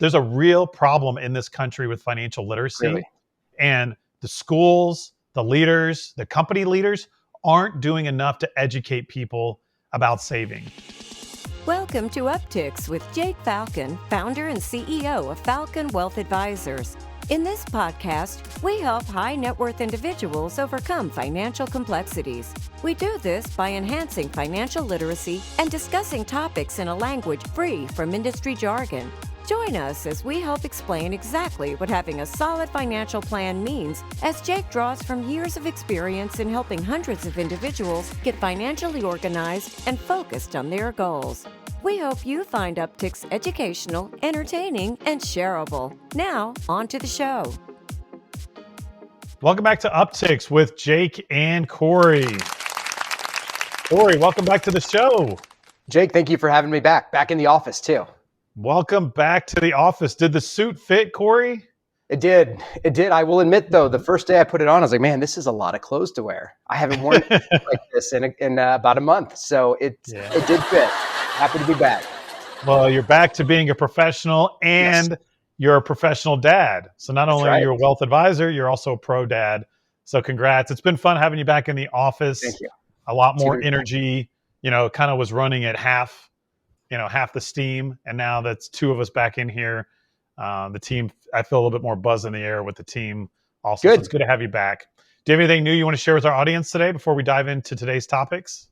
there's a real problem in this country with financial literacy. Really? And the schools, the leaders, the company leaders aren't doing enough to educate people about saving. Welcome to Upticks with Jake Falcon, founder and CEO of Falcon Wealth Advisors. In this podcast, we help high net worth individuals overcome financial complexities. We do this by enhancing financial literacy and discussing topics in a language free from industry jargon. Join us as we help explain exactly what having a solid financial plan means, as Jake draws from years of experience in helping hundreds of individuals get financially organized and focused on their goals. We hope you find Upticks educational, entertaining, and shareable. Now, on to the show. Welcome back to Upticks with Jake and Cory. Cory, welcome back to the show. Jake, thank you for having me back in the office too. Welcome back to the office. Did the suit fit, Cory? It did. I will admit though, the first day I put it on, I was like, man, this is a lot of clothes to wear. I haven't worn it like this in about a month. So it did fit. Happy to be back. Well, you're back to being a professional and you're a professional dad. So not only are you a wealth advisor, you're also a pro dad. So congrats. It's been fun having you back in the office. Thank you. A lot more energy, kind of was running at half the steam. And now that's two of us back in here. The team, I feel a little bit more buzz in the air with the team also. Good. So it's good to have you back. Do you have anything new you want to share with our audience today before we dive into today's topics?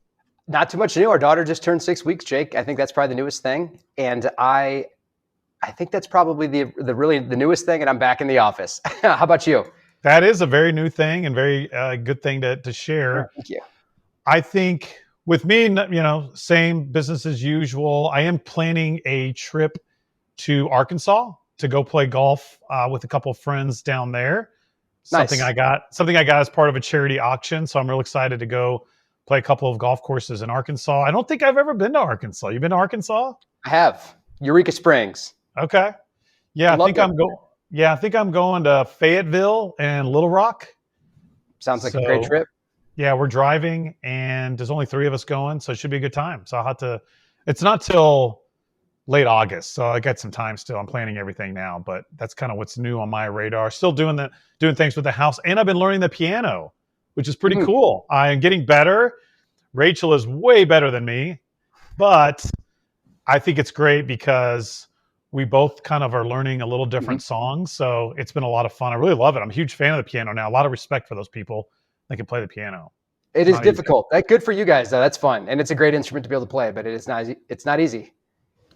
Not too much new. Our daughter just turned 6 weeks, Jake. I think that's probably the newest thing. And I think that's probably the really the newest thing. And I'm back in the office. How about you? That is a very new thing and very good thing to share. Thank you. I think with me, same business as usual. I am planning a trip to Arkansas to go play golf with a couple of friends down there. Something I got as part of a charity auction. So I'm real excited to go play a couple of golf courses in Arkansas. I don't think I've ever been to Arkansas. You been to Arkansas? I have. Eureka Springs. Okay. Yeah, I think I'm going to Fayetteville and Little Rock. Sounds like a great trip. Yeah, we're driving and there's only 3 of us going, so it should be a good time. So it's not till late August, so I got some time still. I'm planning everything now, but that's kind of what's new on my radar. Still doing things with the house, and I've been learning the piano, which is pretty cool. I am getting better. Rachel is way better than me, but I think it's great because we both kind of are learning a little different songs. So it's been a lot of fun. I really love it. I'm a huge fan of the piano now. A lot of respect for those people that can play the piano. It is difficult. Good for you guys though. That's fun. And it's a great instrument to be able to play, but it's not easy.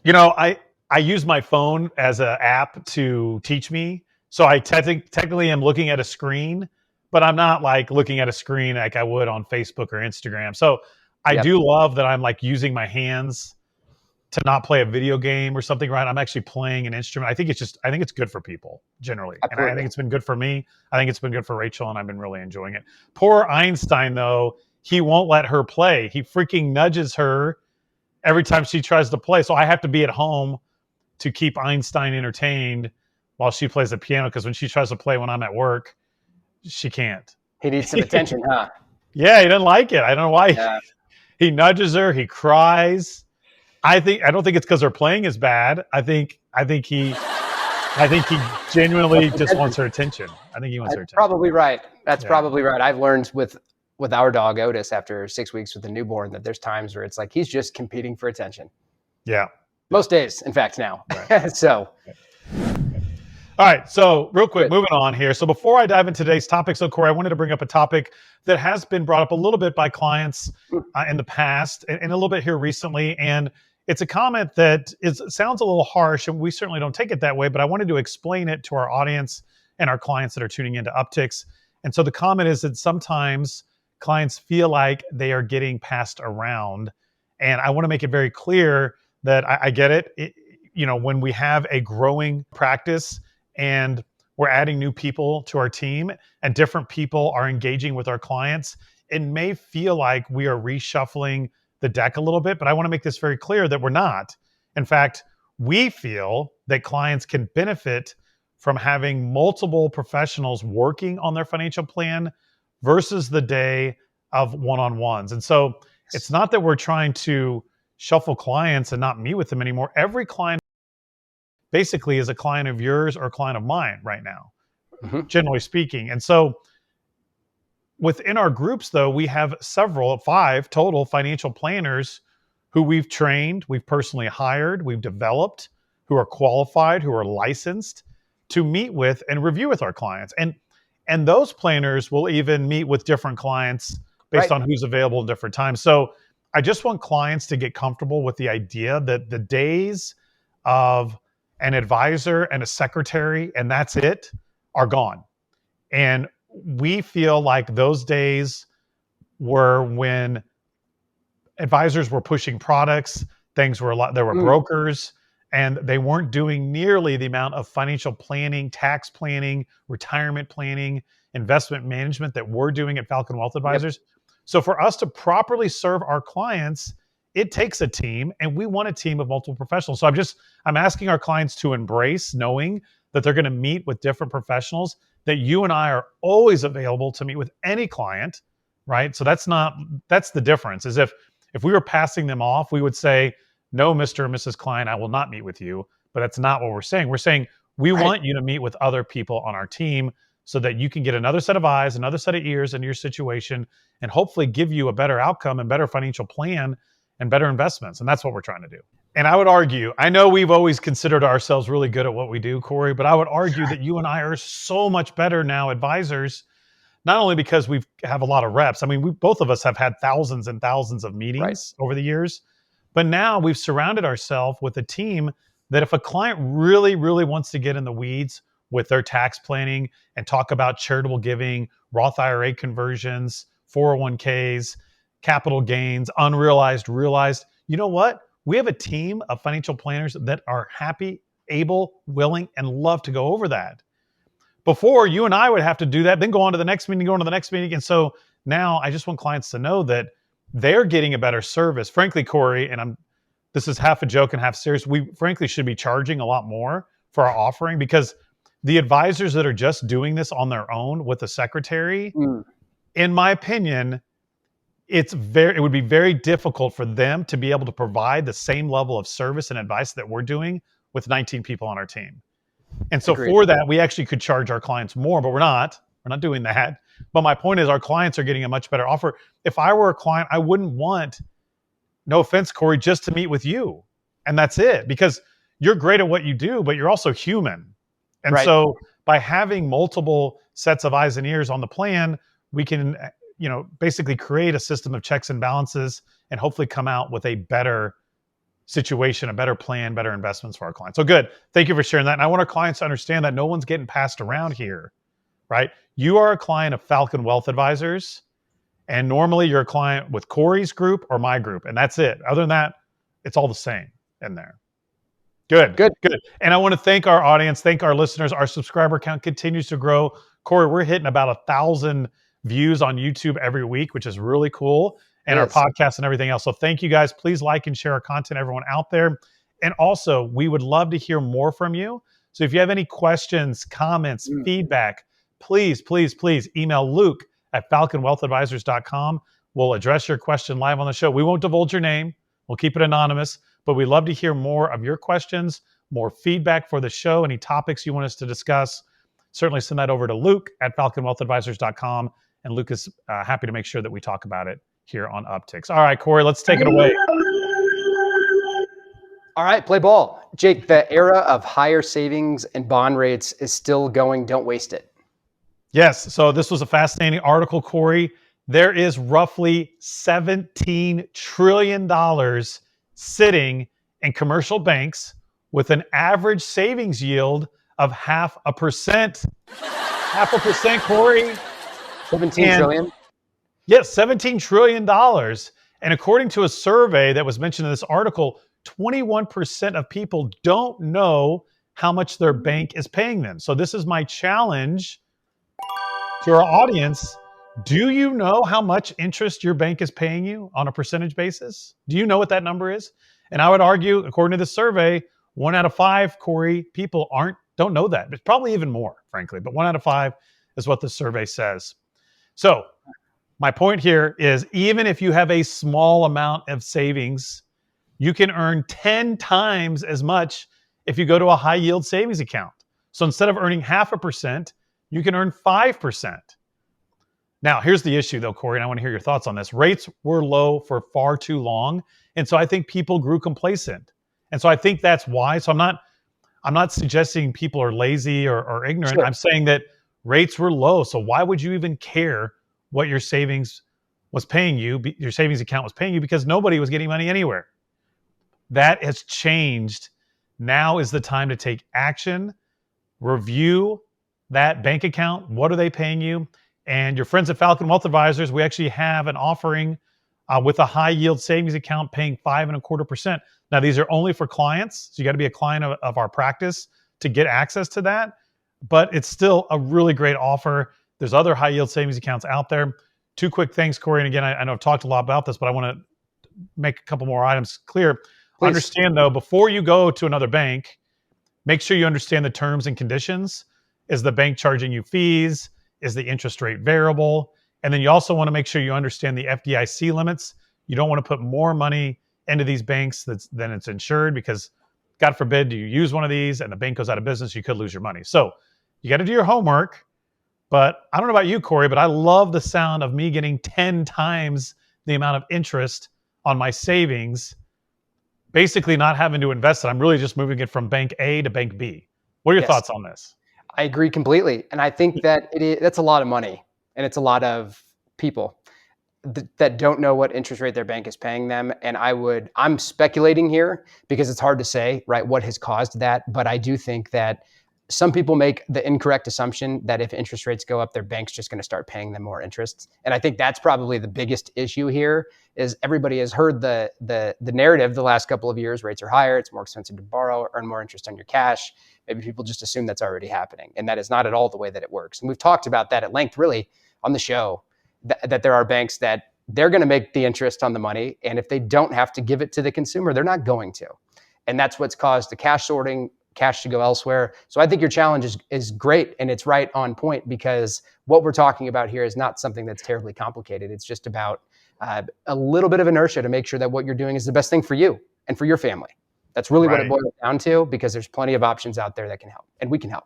I use my phone as an app to teach me. So I technically am looking at a screen, but I'm not like looking at a screen like I would on Facebook or Instagram. So I do love that I'm like using my hands to not play a video game or something, right? I'm actually playing an instrument. I think it's good for people generally. Absolutely. And I think it's been good for me. I think it's been good for Rachel, and I've been really enjoying it. Poor Einstein though, he won't let her play. He freaking nudges her every time she tries to play. So I have to be at home to keep Einstein entertained while she plays the piano. Because when she tries to play when I'm at work, she can't. He needs some attention, huh? Yeah, he doesn't like it. I don't know why. Yeah. He nudges her. He cries. I don't think it's because her playing is bad. I think he genuinely just wants her attention. I think he wants her attention. Probably right. That's probably right. I've learned with our dog Otis after 6 weeks with the newborn that there's times where it's like he's just competing for attention. Yeah. Most days, in fact, now. Right. So. All right. So real quick, moving on here. So before I dive into today's topic, Cory, I wanted to bring up a topic that has been brought up a little bit by clients in the past and a little bit here recently. And it's a comment that sounds a little harsh, and we certainly don't take it that way, but I wanted to explain it to our audience and our clients that are tuning into Upticks. And so the comment is that sometimes clients feel like they are getting passed around. And I want to make it very clear that I get it. When we have a growing practice and we're adding new people to our team and different people are engaging with our clients, it may feel like we are reshuffling the deck a little bit, but I want to make this very clear that we're not. In fact, we feel that clients can benefit from having multiple professionals working on their financial plan versus the day of one-on-ones. And so it's not that we're trying to shuffle clients and not meet with them anymore. Every client basically is a client of yours or a client of mine right now, Mm-hmm. generally speaking. And so within our groups, though, we have 5 total financial planners who we've trained, we've personally hired, we've developed, who are qualified, who are licensed to meet with and review with our clients. And those planners will even meet with different clients based Right. on who's available at different times. So I just want clients to get comfortable with the idea that the days of an advisor and a secretary and that's it are gone. And we feel like those days were when advisors were pushing products, things were a lot, there were brokers, and they weren't doing nearly the amount of financial planning, tax planning, retirement planning, investment management that we're doing at Falcon Wealth Advisors. Yep. So for us to properly serve our clients, it takes a team, and we want a team of multiple professionals. So I'm asking our clients to embrace knowing that they're going to meet with different professionals, that you and I are always available to meet with any client, right? So that's the difference, is if we were passing them off, we would say, no, Mr. and Mrs. Klein, I will not meet with you. But that's not what we're saying. We're saying we want you to meet with other people on our team so that you can get another set of eyes, another set of ears in your situation, and hopefully give you a better outcome and better financial plan and better investments. And that's what we're trying to do. And I would argue, I know we've always considered ourselves really good at what we do, Cory, but I would argue that you and I are so much better now advisors, not only because we have a lot of reps. I mean, both of us have had thousands and thousands of meetings over the years, but now we've surrounded ourselves with a team that if a client really, really wants to get in the weeds with their tax planning and talk about charitable giving, Roth IRA conversions, 401ks, capital gains, unrealized, realized, you know what? We have a team of financial planners that are happy, able, willing, and love to go over that. Before, you and I would have to do that, then go on to the next meeting, go on to the next meeting. And so now I just want clients to know that they're getting a better service. Frankly, Cory, and this is half a joke and half serious, we frankly should be charging a lot more for our offering, because the advisors that are just doing this on their own with a secretary, in my opinion, it would be very difficult for them to be able to provide the same level of service and advice that we're doing with 19 people on our team. And so for that, we actually could charge our clients more, but we're not doing that. But my point is, our clients are getting a much better offer. If I were a client, I wouldn't want, no offense, Cory, just to meet with you. And that's it, because you're great at what you do, but you're also human. And so by having multiple sets of eyes and ears on the plan, we can, basically create a system of checks and balances and hopefully come out with a better situation, a better plan, better investments for our clients. So good. Thank you for sharing that. And I want our clients to understand that no one's getting passed around here, right? You are a client of Falcon Wealth Advisors, and normally you're a client with Cory's group or my group, and that's it. Other than that, it's all the same in there. Good. And I want to thank our audience, thank our listeners. Our subscriber count continues to grow. Cory, we're hitting about 1,000 views on YouTube every week, which is really cool. And our podcast and everything else. So thank you guys. Please like and share our content, everyone out there. And also, we would love to hear more from you. So if you have any questions, comments, feedback, please email Luke at falconwealthadvisors.com. We'll address your question live on the show. We won't divulge your name. We'll keep it anonymous, but we'd love to hear more of your questions, more feedback for the show, any topics you want us to discuss. Certainly send that over to Luke at falconwealthadvisors.com. And Luke is happy to make sure that we talk about it here on Upticks. All right, Cory, let's take it away. All right, play ball. Jake, the era of higher savings and bond rates is still going. Don't waste it. Yes. So this was a fascinating article, Cory. There is roughly $17 trillion sitting in commercial banks with an average savings yield of 0.5%. 0.5%, Cory. 17 trillion? Yes, $17 trillion. And according to a survey that was mentioned in this article, 21% of people don't know how much their bank is paying them. So this is my challenge to our audience. Do you know how much interest your bank is paying you on a percentage basis? Do you know what that number is? And I would argue, according to the survey, 1 out of 5, Cory, people don't know that. It's probably even more, frankly, but 1 out of 5 is what the survey says. So my point here is, even if you have a small amount of savings, you can earn 10 times as much if you go to a high yield savings account. So instead of earning 0.5%, you can earn 5%. Now, here's the issue though, Cory, and I want to hear your thoughts on this. Rates were low for far too long. And so I think people grew complacent. And so I think that's why. So I'm not suggesting people are lazy or ignorant. Sure. I'm saying that rates were low. So why would you even care what your savings was paying you, your savings account was paying you, because nobody was getting money anywhere. That has changed. Now is the time to take action, review that bank account. What are they paying you? And your friends at Falcon Wealth Advisors, we actually have an offering with a high yield savings account paying 5.25%. Now, these are only for clients. So you got to be a client of our practice to get access to that. But it's still a really great offer. There's other high yield savings accounts out there. Two quick things, Cory. And again, I know I've talked a lot about this, but I want to make a couple more items clear. Please. Understand, though, before you go to another bank, make sure you understand the terms and conditions. Is the bank charging you fees? Is the interest rate variable? And then you also want to make sure you understand the FDIC limits. You don't want to put more money into these banks than it's insured, because God forbid you use one of these and the bank goes out of business, you could lose your money. So you got to do your homework. But I don't know about you, Cory, but I love the sound of me getting 10 times the amount of interest on my savings, basically not having to invest it. I'm really just moving it from bank A to bank B. What are your thoughts on this? I agree completely. And I think that that's a lot of money, and it's a lot of people that don't know what interest rate their bank is paying them. And I'm speculating here because it's hard to say, right, what has caused that. But I do think that some people make the incorrect assumption that if interest rates go up, their bank's just going to start paying them more interest. And I think that's probably the biggest issue here. Is everybody has heard the narrative the last couple of years: rates are higher, it's more expensive to borrow, earn more interest on your cash. Maybe people just assume that's already happening, and that is not at all the way that it works. And we've talked about that at length, really, on the show, that there are banks that they're going to make the interest on the money, and if they don't have to give it to the consumer, they're not going to. And that's what's caused the cash sorting, cash to go elsewhere. So I think your challenge is great, and it's right on point, because what we're talking about here is not something that's terribly complicated. It's just about a little bit of inertia to make sure that what you're doing is the best thing for you and for your family. That's really what it boils down to, because there's plenty of options out there that can help, and we can help.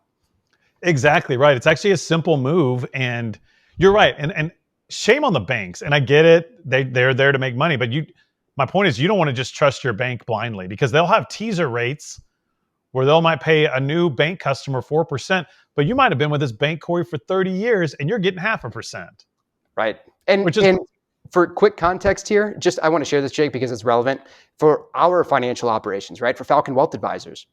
Exactly right. It's actually a simple move, and you're right. And shame on the banks. And I get it. They're there to make money, but my point is, you don't want to just trust your bank blindly, because they'll have teaser rates where they might pay a new bank customer 4%, but you might have been with this bank, Cory, for 30 years and you're getting 0.5%. Right. And for quick context here, I want to share this, Jake, because it's relevant for our financial operations, right? For Falcon Wealth Advisors.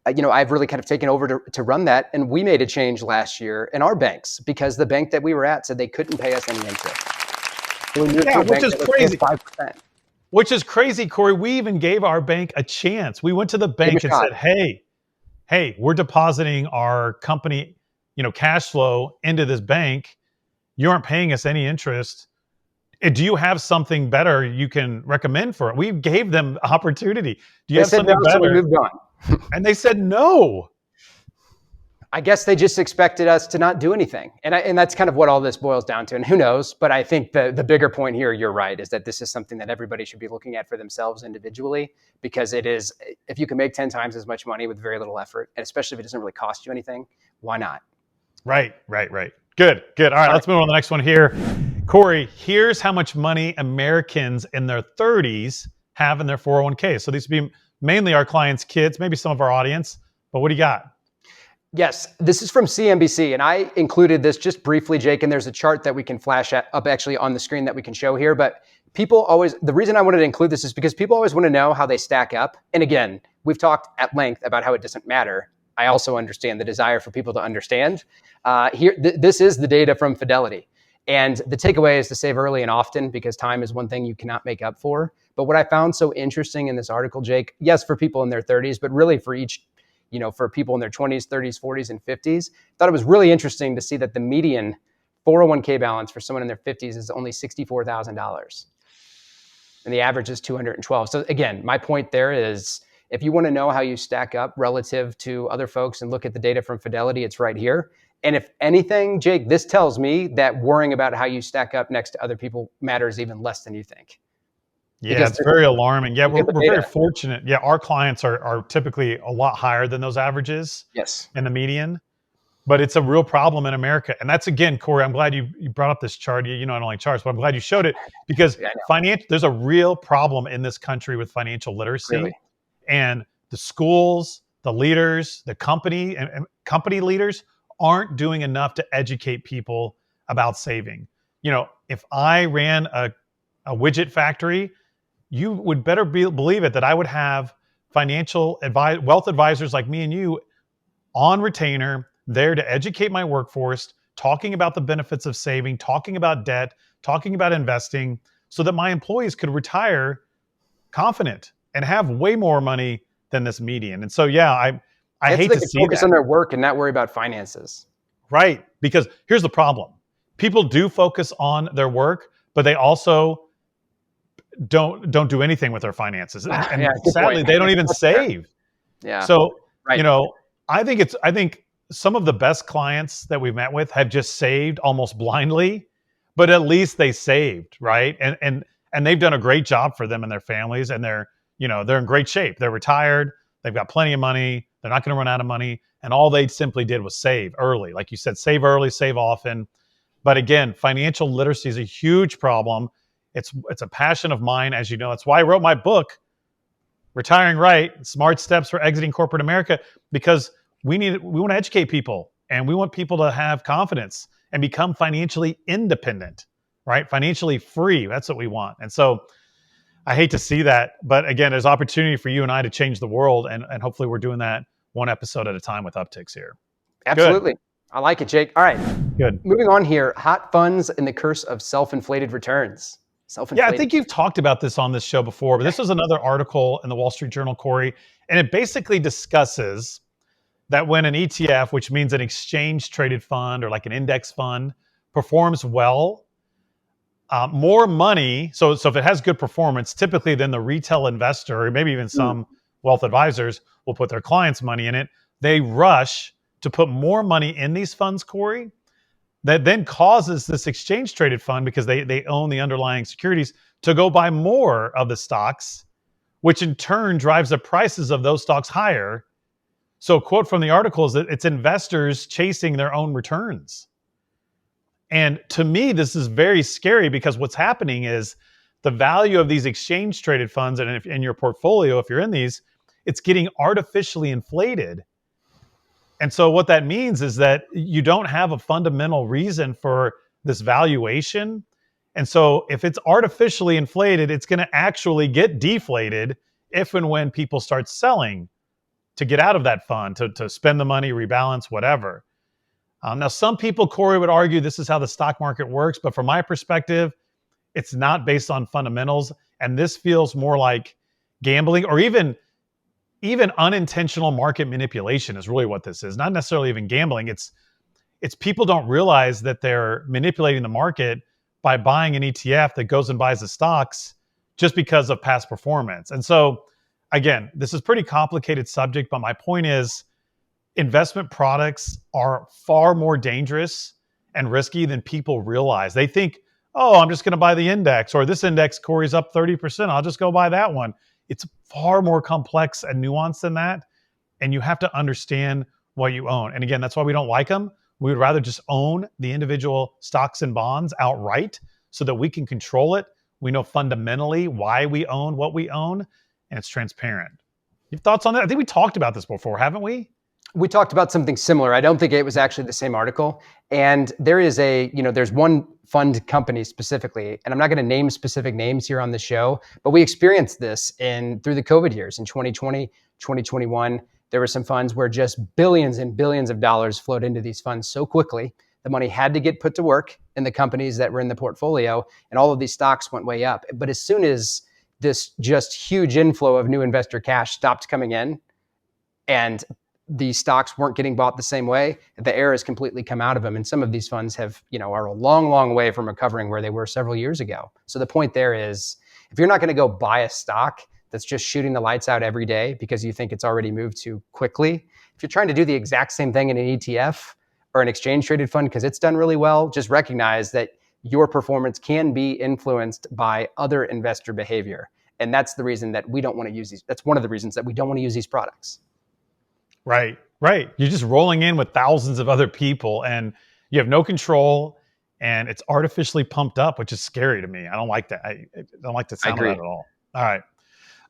I've really kind of taken over to run that. And we made a change last year in our banks because the bank that we were at said they couldn't pay us any interest. So which is crazy. 5%. Which is crazy, Cory. We even gave our bank a chance. We went to the bank and said, hey, we're depositing our company, cash flow into this bank. You aren't paying us any interest. Do you have something better you can recommend for it? We gave them opportunity. Do you have something better? So we moved on. And they said no. I guess they just expected us to not do anything. And that's kind of what all this boils down to. And who knows? But I think the bigger point here, you're right, is that this is something that everybody should be looking at for themselves individually, because it is, if you can make 10 times as much money with very little effort, and especially if it doesn't really cost you anything, why not? Right. Good. All right, let's move on to the next one here. Cory, here's how much money Americans in their 30s have in their 401k. So these would be mainly our clients' kids, maybe some of our audience, but what do you got? Yes, this is from CNBC, and I included this just briefly, Jake, and there's a chart that we can flash up actually on the screen that we can show here. But the reason I wanted to include this is because people always want to know how they stack up. And again, we've talked at length about how it doesn't matter. I also understand the desire for people to understand. This is the data from Fidelity. And the takeaway is to save early and often, because time is one thing you cannot make up for. But what I found so interesting in this article, Jake, yes, for people in their 30s, but really for for people in their 20s, 30s, 40s, and 50s, I thought it was really interesting to see that the median 401k balance for someone in their 50s is only $64,000. And the average is $212. So again, my point there is, if you want to know how you stack up relative to other folks and look at the data from Fidelity, it's right here. And if anything, Jake, this tells me that worrying about how you stack up next to other people matters even less than you think. Yeah, it's very alarming. Yeah, Look at the we're very data. fortunate. Yeah, our clients are typically a lot higher than those averages Yes. in the median, but it's a real problem in America. And that's, again, Corey, I'm glad you brought up this chart. You know, I don't like charts, but I'm glad you showed it because Yeah, I know. there's a real problem in this country with financial Really. literacy, and the schools, the leaders, the and company leaders aren't doing enough to educate people about saving. You know, if I ran a widget factory, you would better believe it that I would have wealth advisors like me and you on retainer there to educate my workforce, talking about the benefits of saving, talking about debt, talking about investing, so that my employees could retire confident and have way more money than this median. And so, yeah, I And so hate they to can see focus that. on their work and not worry about finances. Right. Because here's the problem. People do focus on their work, but they also don't do anything with their finances. And Yeah, good sadly, point. they don't even save. Yeah. So, Right. I think some of the best clients that we've met with have just saved almost blindly, but at least they saved, right? And they've done a great job for them and their families, and they're in great shape. They're retired, they've got plenty of money, they're not going to run out of money, and all they simply did was save early. Like you said, save early, save often. But again, financial literacy is a huge problem. It's a passion of mine, as you know. That's why I wrote my book, Retiring Right: Smart Steps for Exiting Corporate America, because we want to educate people, and we want people to have confidence and become financially independent, right? Financially free. That's what we want. And so I hate to see that, but again, there's opportunity for you and I to change the world, and hopefully we're doing that one episode at a time with Upticks here. Absolutely. I like it, Jake. All right. Good. Moving on here. Hot funds and the curse of self-inflated returns. Yeah, I think you've talked about this on this show before, but this was another article in the Wall Street Journal, Corey, and it basically discusses that when an ETF, which means an exchange traded fund or like an index fund, performs well, more money. So if it has good performance, typically then the retail investor, or maybe even some wealth advisors, will put their clients' money in it. They rush to put more money in these funds, Corey, that then causes this exchange traded fund, because they own the underlying securities, to go buy more of the stocks, which in turn drives the prices of those stocks higher. So a quote from the article is that it's investors chasing their own returns. And to me, this is very scary, because what's happening is the value of these exchange traded funds, and if in your portfolio, if you're in these, it's getting artificially inflated. And so what that means is that you don't have a fundamental reason for this valuation. And so if it's artificially inflated, it's going to actually get deflated if and when people start selling to get out of that fund, to spend the money, rebalance, whatever. Now, some people, Corey, would argue this is how the stock market works. But from my perspective, it's not based on fundamentals. And this feels more like gambling, or even unintentional market manipulation is really what this is. Not necessarily even gambling. It's people don't realize that they're manipulating the market by buying an ETF that goes and buys the stocks just because of past performance. And so, again, this is a pretty complicated subject, but my point is investment products are far more dangerous and risky than people realize. They think, oh, I'm just going to buy the index, or this index, Corey's up 30%. I'll just go buy that one. It's far more complex and nuanced than that. And you have to understand what you own. And again, that's why we don't like them. We would rather just own the individual stocks and bonds outright, so that we can control it. We know fundamentally why we own what we own, and it's transparent. You have thoughts on that? I think we talked about this before, haven't we? We talked about something similar. I don't think it was actually the same article. And there is there's one fund company specifically, and I'm not going to name specific names here on the show, but we experienced this through the COVID years in 2020, 2021. There were some funds where just billions and billions of dollars flowed into these funds so quickly. The money had to get put to work in the companies that were in the portfolio, and all of these stocks went way up. But as soon as this just huge inflow of new investor cash stopped coming in, and the stocks weren't getting bought the same way, the air has completely come out of them. And some of these funds are a long, long way from recovering where they were several years ago. So the point there is, if you're not going to go buy a stock that's just shooting the lights out every day because you think it's already moved too quickly, if you're trying to do the exact same thing in an ETF or an exchange traded fund because it's done really well, just recognize that your performance can be influenced by other investor behavior. And that's the reason that we don't want to use these. That's one of the reasons that we don't want to use these products. Right. You're just rolling in with thousands of other people and you have no control and it's artificially pumped up, which is scary to me. I don't like that. I don't like the sound of that at all. All right.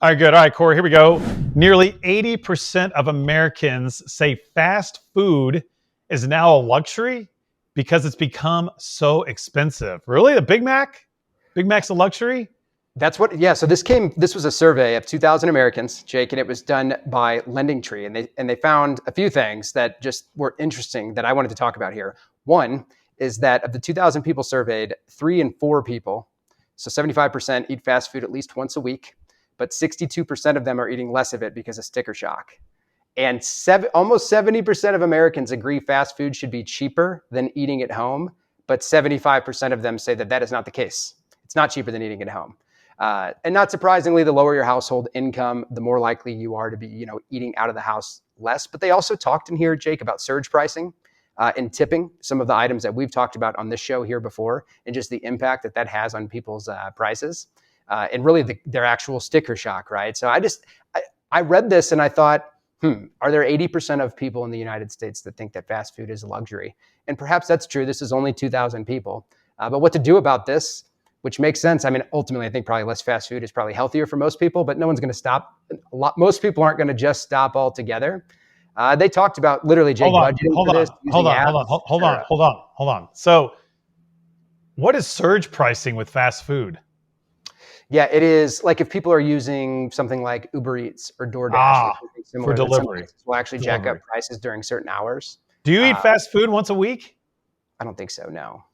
Good. All right, Cory, here we go. Nearly 80% of Americans say fast food is now a luxury because it's become so expensive. Really? The Big Mac? Big Mac's a luxury? That's what, yeah. So this was a survey of 2,000 Americans, Jake, and it was done by LendingTree. And they found a few things that just were interesting that I wanted to talk about here. One is that of the 2,000 people surveyed, 3 in 4 people, so 75%, eat fast food at least once a week, but 62% of them are eating less of it because of sticker shock. And almost 70% of Americans agree fast food should be cheaper than eating at home, but 75% of them say that that is not the case. It's not cheaper than eating at home. And not surprisingly, the lower your household income, the more likely you are to be, eating out of the house less. But they also talked in here, Jake, about surge pricing and tipping, some of the items that we've talked about on this show here before, and just the impact that has on people's prices, and really their actual sticker shock, right? So I read this and I thought, are there 80% of people in the United States that think that fast food is a luxury? And perhaps that's true. This is only 2,000 people. But what to do about this, which makes sense. I mean, ultimately, I think probably less fast food is probably healthier for most people, but no one's going to stop. Most people aren't going to just stop altogether. They talked about literally, Jake, budgeting for this. Hold on. So what is surge pricing with fast food? Yeah, it is like if people are using something like Uber Eats or DoorDash or something similar, for delivery, will actually jack up prices during certain hours. Do you eat fast food once a week? I don't think so. No.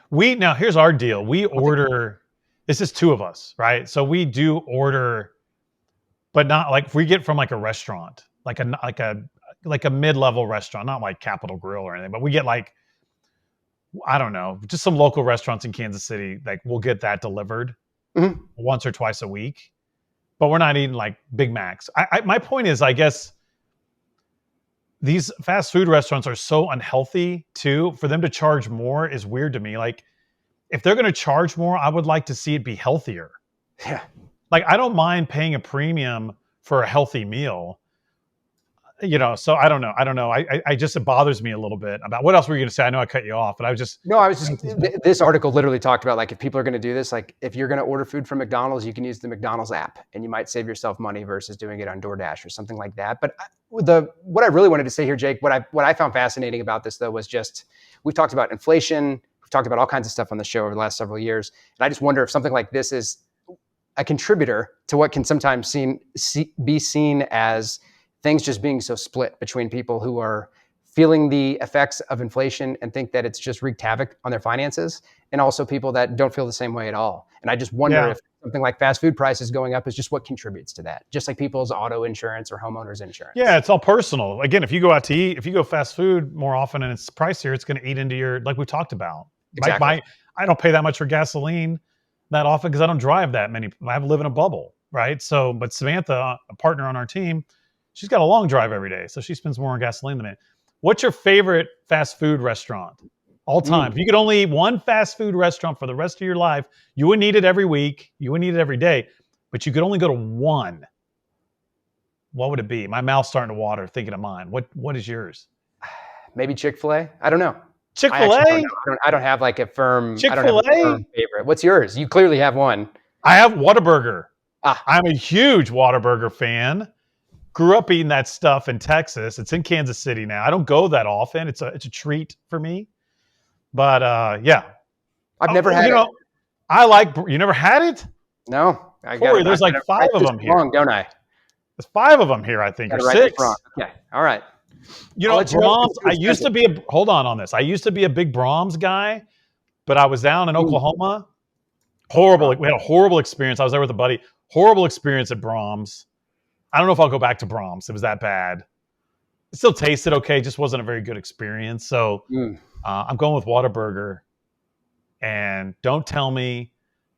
Now here's our deal. We order. This is 2 of us, right? So we do order, but not like if we get from like a restaurant, like a mid-level restaurant, not like Capital Grill or anything, but we get like, I don't know, just some local restaurants in Kansas City. Like we'll get that delivered once or twice a week, but we're not eating like Big Macs. My point is, I guess these fast food restaurants are so unhealthy too. For them to charge more is weird to me. Like if they're going to charge more, I would like to see it be healthier. Yeah. Like I don't mind paying a premium for a healthy meal. So I don't know. I just, it bothers me a little bit about what else were you going to say? I know I cut you off, but this article literally talked about like, if people are going to do this, like if you're going to order food from McDonald's, you can use the McDonald's app and you might save yourself money versus doing it on DoorDash or something like that. But what I really wanted to say here, Jake, what I found fascinating about this though, was just, we've talked about inflation. We've talked about all kinds of stuff on the show over the last several years. And I just wonder if something like this is a contributor to what can sometimes be seen as things just being so split between people who are feeling the effects of inflation and think that it's just wreaked havoc on their finances, and also people that don't feel the same way at all. And I just wonder if something like fast food prices going up is just what contributes to that, just like people's auto insurance or homeowners insurance. Yeah, it's all personal. Again, if you go out to eat, if you go fast food more often and it's pricier, it's going to eat into your, like we talked about. Exactly. I don't pay that much for gasoline that often because I don't drive that many. I live in a bubble, right? So, but Samantha, a partner on our team, she's got a long drive every day, so she spends more on gasoline than me. What's your favorite fast food restaurant all time? If you could only eat one fast food restaurant for the rest of your life, you wouldn't eat it every week, you wouldn't eat it every day, but you could only go to one. What would it be? My mouth's starting to water thinking of mine. What is yours? Maybe Chick-fil-A? I don't know. Chick-fil-A? I don't have like a firm Chick-fil-A? favorite. What's yours? You clearly have one. I have Whataburger. I'm a huge Whataburger fan. Grew up eating that stuff in Texas. It's in Kansas City now. I don't go that often. It's a treat for me. But yeah. I've never had it. You never had it? No. Cory, there's like 5 of them here. Wrong, don't I? There's 5 of them here, I think, or 6. Okay. All right. Brahms, I used to be I used to be a big Brahms guy, but I was down in Oklahoma. Horrible. We had a horrible experience. I was there with a buddy. Horrible experience at Brahms. I don't know if I'll go back to Brahms. It was that bad. It still tasted okay. Just wasn't a very good experience. So I'm going with Whataburger. And don't tell me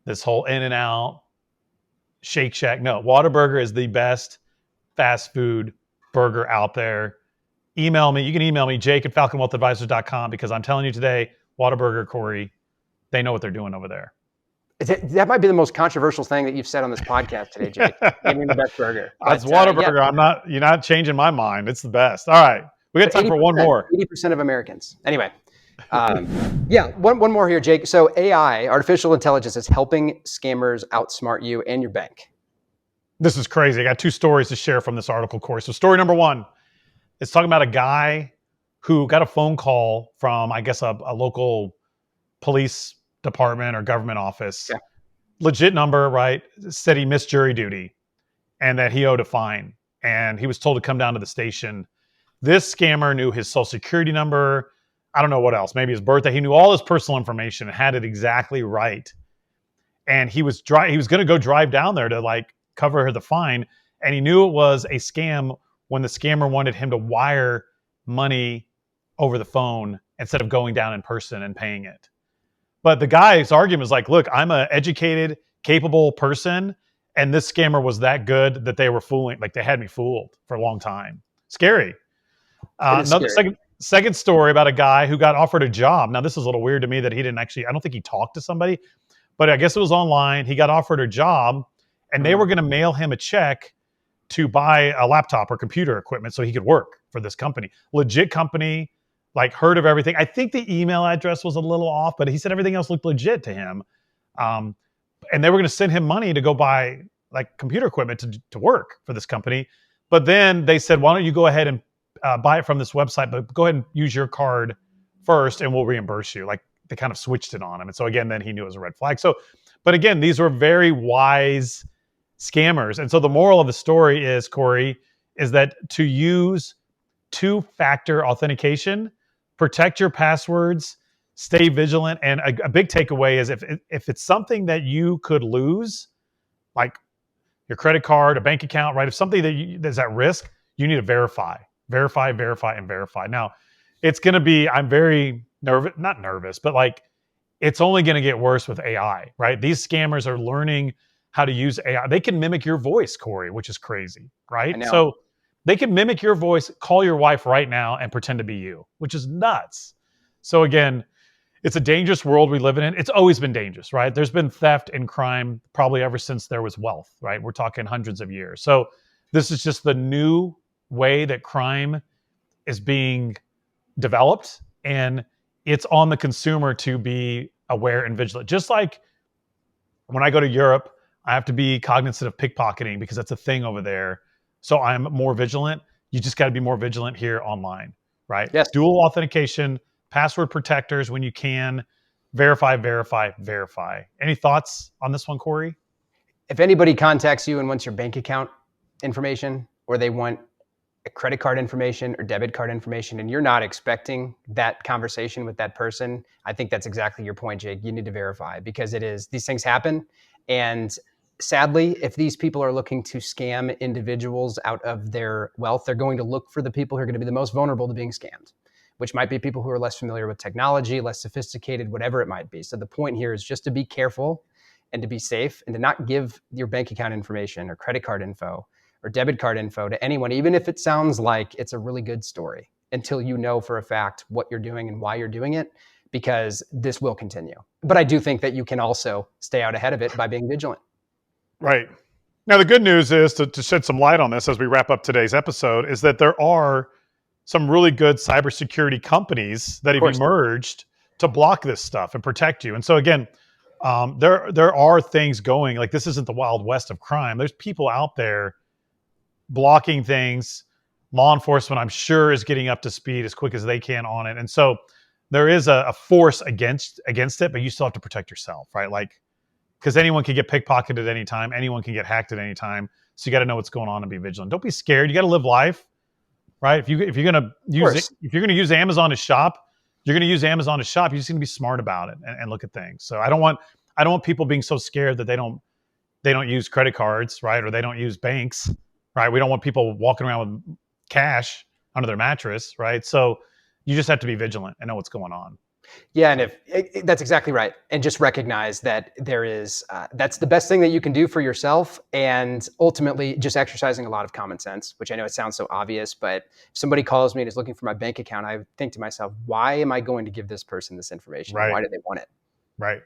this whole In-N-Out, Shake Shack. No, Whataburger is the best fast food burger out there. Email me. You can email me, Jake at falconwealthadvisors.com, because I'm telling you today, Whataburger, Cory, they know what they're doing over there. That might be the most controversial thing that you've said on this podcast today, Jake. Naming the best burger. That's But, Whataburger. You're not changing my mind. It's the best. All right. We got time for one more. 80% of Americans. Anyway. One more here, Jake. So AI, artificial intelligence, is helping scammers outsmart you and your bank. This is crazy. I got 2 stories to share from this article, Cory. So story number 1 is talking about a guy who got a phone call from, I guess, a local police department or government office. Yeah. Legit number, right? Said he missed jury duty and that he owed a fine. And he was told to come down to the station. This scammer knew his social security number. I don't know what else. Maybe his birthday. He knew all his personal information and had it exactly right. And he was going to go drive down there to cover the fine. And he knew it was a scam when the scammer wanted him to wire money over the phone instead of going down in person and paying it. But the guy's argument is look, I'm an educated, capable person, and this scammer was that good that they were fooling, they had me fooled for a long time. Scary. Second story about a guy who got offered a job. Now, this is a little weird to me that he didn't I don't think he talked to somebody, but I guess it was online. He got offered a job, and they were going to mail him a check to buy a laptop or computer equipment so he could work for this company. Legit company, heard of everything. I think the email address was a little off, but he said everything else looked legit to him. And they were going to send him money to go buy computer equipment to work for this company. But then they said, why don't you go ahead and buy it from this website, but go ahead and use your card first and we'll reimburse you. They kind of switched it on him. And so again, then he knew it was a red flag. So, but again, these were very wise scammers. And so the moral of the story is, Cory, is that to use 2-factor authentication, protect your passwords, stay vigilant. And a big takeaway is if it's something that you could lose, like your credit card, a bank account, right? If something that's at risk, you need to verify. Now, it's going to be, I'm very not nervous, but it's only going to get worse with AI, right? These scammers are learning how to use AI. They can mimic your voice, Cory, which is crazy, right? So they can mimic your voice, call your wife right now and pretend to be you, which is nuts. So again, it's a dangerous world we live in. It's always been dangerous, right? There's been theft and crime probably ever since there was wealth, right? We're talking hundreds of years. So this is just the new way that crime is being developed, and it's on the consumer to be aware and vigilant. Just like when I go to Europe, I have to be cognizant of pickpocketing because that's a thing over there. So I'm more vigilant. You just got to be more vigilant here online, right? Yes. Dual authentication, password protectors when you can, verify. Any thoughts on this one, Cory? If anybody contacts you and wants your bank account information, or they want a credit card information or debit card information, and you're not expecting that conversation with that person, I think that's exactly your point, Jake. You need to verify, because these things happen. And sadly, if these people are looking to scam individuals out of their wealth, they're going to look for the people who are going to be the most vulnerable to being scammed, which might be people who are less familiar with technology, less sophisticated, whatever it might be. So the point here is just to be careful and to be safe, and to not give your bank account information or credit card info or debit card info to anyone, even if it sounds like it's a really good story, until you know for a fact what you're doing and why you're doing it, because this will continue. But I do think that you can also stay out ahead of it by being vigilant. Right. Now, the good news is, to shed some light on this as we wrap up today's episode, is that there are some really good cybersecurity companies that have emerged to block this stuff and protect you. And so again, there are things going, this isn't the Wild West of crime. There's people out there blocking things. Law enforcement, I'm sure, is getting up to speed as quick as they can on it. And so there is a force against it, but you still have to protect yourself, right? Because anyone can get pickpocketed at any time. Anyone can get hacked at any time. So you got to know what's going on and be vigilant. Don't be scared. You got to live life, right? If you're going to use Amazon to shop, you're going to use Amazon to shop. You're just going to be smart about it and look at things. So I don't want people being so scared that they don't use credit cards, right? Or they don't use banks, right? We don't want people walking around with cash under their mattress, right? So you just have to be vigilant and know what's going on. Yeah, and that's exactly right. And just recognize that there is, that's the best thing that you can do for yourself. And ultimately just exercising a lot of common sense, which I know it sounds so obvious, but if somebody calls me and is looking for my bank account, I think to myself, why am I going to give this person this information? Right. Why do they want it? Right.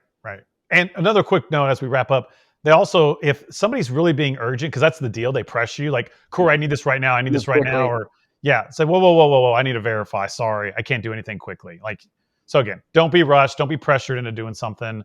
And another quick note as we wrap up, they also, if somebody's really being urgent, because that's the deal, they press you like, Cory, I need this right now. I need this right now. Or say, whoa. I need to verify. Sorry, I can't do anything quickly. Like, so again, don't be rushed. Don't be pressured into doing something.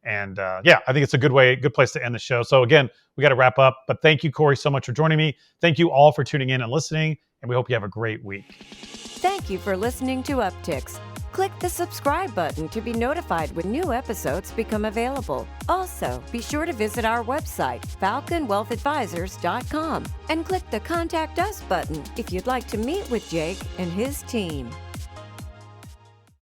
And I think it's a good place to end the show. So again, we got to wrap up, but thank you, Cory, so much for joining me. Thank you all for tuning in and listening. And we hope you have a great week. Thank you for listening to Upticks. Click the subscribe button to be notified when new episodes become available. Also, be sure to visit our website, falconwealthadvisors.com, and click the Contact Us button if you'd like to meet with Jake and his team.